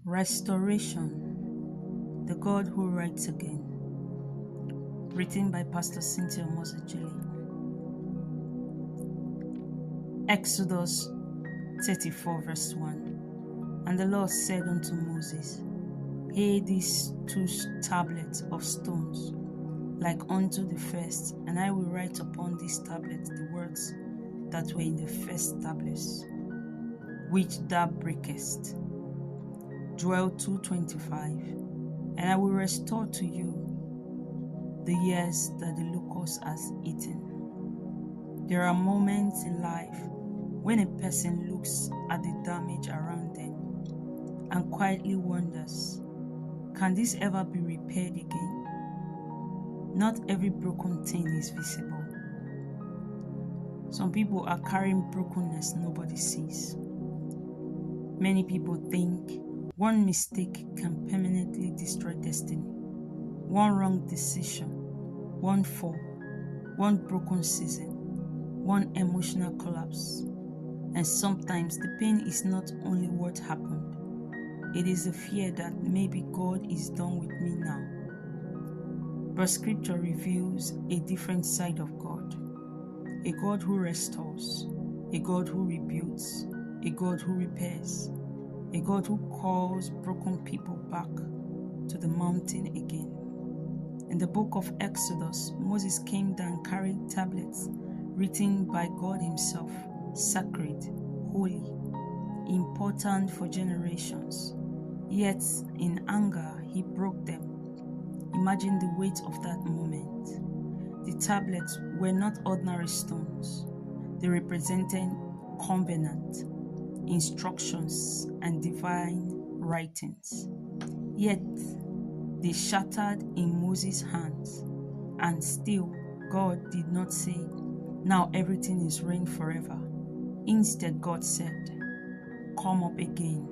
Restoration, the God who writes again. Written by Pastor Cynthia Mosejili. Exodus 34 verse 1. And the Lord said unto Moses, Lay these two tablets of stones, like unto the first, and I will write upon these tablets the words that were in the first tablets, which thou breakest. Joel 2:25. And I will restore to you the years that the locust has eaten. There are moments in life when a person looks at the damage around them and quietly wonders, can this ever be repaired again? Not every broken thing is visible. Some people are carrying brokenness nobody sees. Many people think one mistake can permanently destroy destiny. One wrong decision, one fall, one broken season, one emotional collapse. And sometimes the pain is not only what happened, it is the fear that maybe God is done with me now. But scripture reveals a different side of God. A God who restores, a God who rebuilds, a God who repairs, a God who calls broken people back to the mountain again. In the book of Exodus, Moses came down carrying tablets written by God himself, sacred, holy, important for generations. Yet in anger, he broke them. Imagine the weight of that moment. The tablets were not ordinary stones. They represented covenant, instructions, and divine writings. Yet they shattered in Moses' hands, and still God did not say, now everything is ruined forever. Instead, God said, come up again.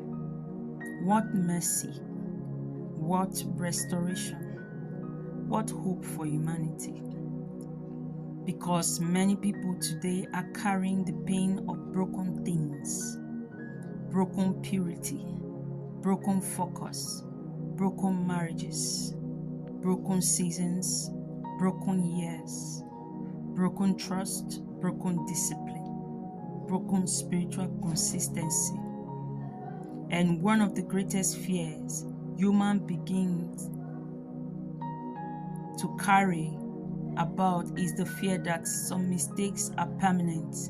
What mercy, what restoration, what hope for humanity. Because many people today are carrying the pain of broken things, broken purity, broken focus, broken marriages, broken seasons, broken years, broken trust, broken discipline, broken spiritual consistency. And one of the greatest fears human begins to carry about is the fear that some mistakes are permanent.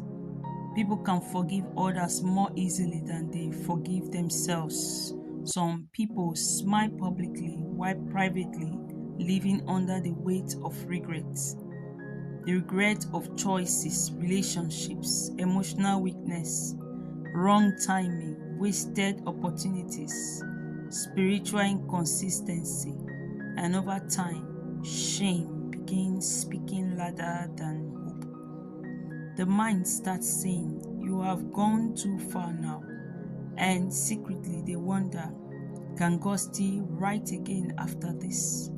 People can forgive others more easily than they forgive themselves. Some people smile publicly while privately living under the weight of regrets. The regret of choices, relationships, emotional weakness, wrong timing, wasted opportunities, spiritual inconsistency, and over time, shame begins speaking louder than hope. The mind starts saying, you have gone too far now, and secretly they wonder, can God still write again after this?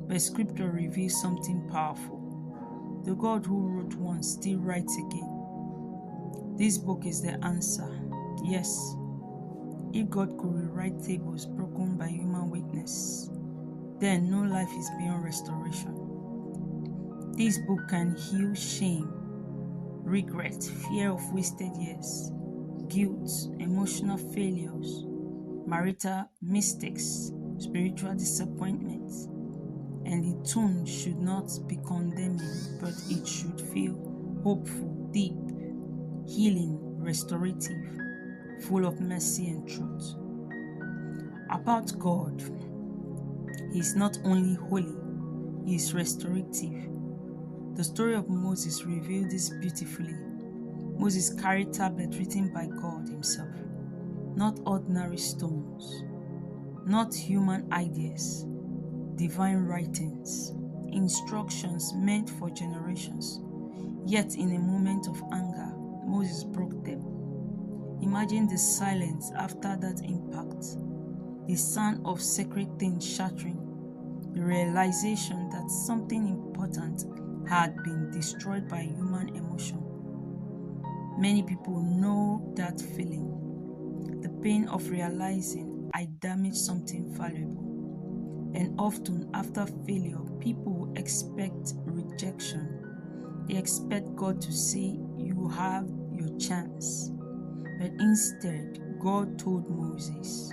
But scripture reveals something powerful. The God who wrote once still writes again. This book is the answer. Yes, if God could rewrite tables broken by human weakness, then no life is beyond restoration. This book can heal shame, regret, fear of wasted years, guilt, emotional failures, marital mistakes, spiritual disappointments. And the tone should not be condemning, but it should feel hopeful, deep, healing, restorative, full of mercy and truth. About God, He is not only holy, He is restorative. The story of Moses revealed this beautifully. Moses carried tablets written by God himself, not ordinary stones, not human ideas, divine writings, instructions meant for generations. Yet in a moment of anger, Moses broke them. Imagine the silence after that impact, the sound of sacred things shattering, the realization that something important had been destroyed by human emotion. Many people know that feeling, the pain of realizing I damaged something valuable. And often after failure, people expect rejection. They expect God to say, "You have your chance." But instead, God told Moses,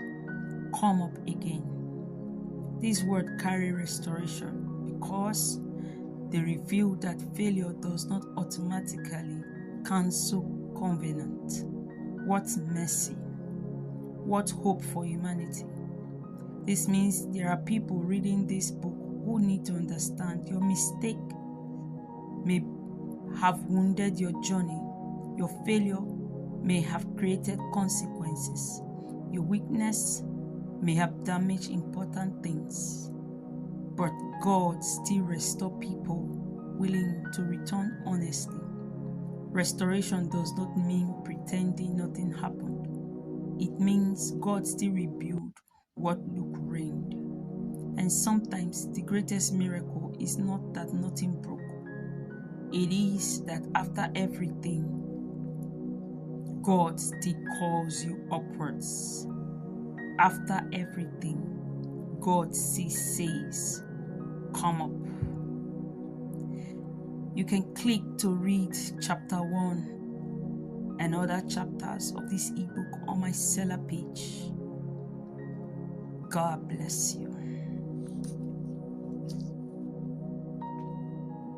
"Come up again." This word carry restoration because they reveal that failure does not automatically cancel covenant. What mercy! What hope for humanity! This means there are people reading this book who need to understand your mistake may have wounded your journey. Your failure may have created consequences. Your weakness may have damaged important things. But God still restores people willing to return honestly. Restoration does not mean pretending nothing happened. It means God still rebuilt what looked ruined. And sometimes the greatest miracle is not that nothing broke. It is that after everything, God still calls you upwards. After everything, God still says, "Come up." You can click to read chapter 1 and other chapters of this ebook on my seller page. God bless you.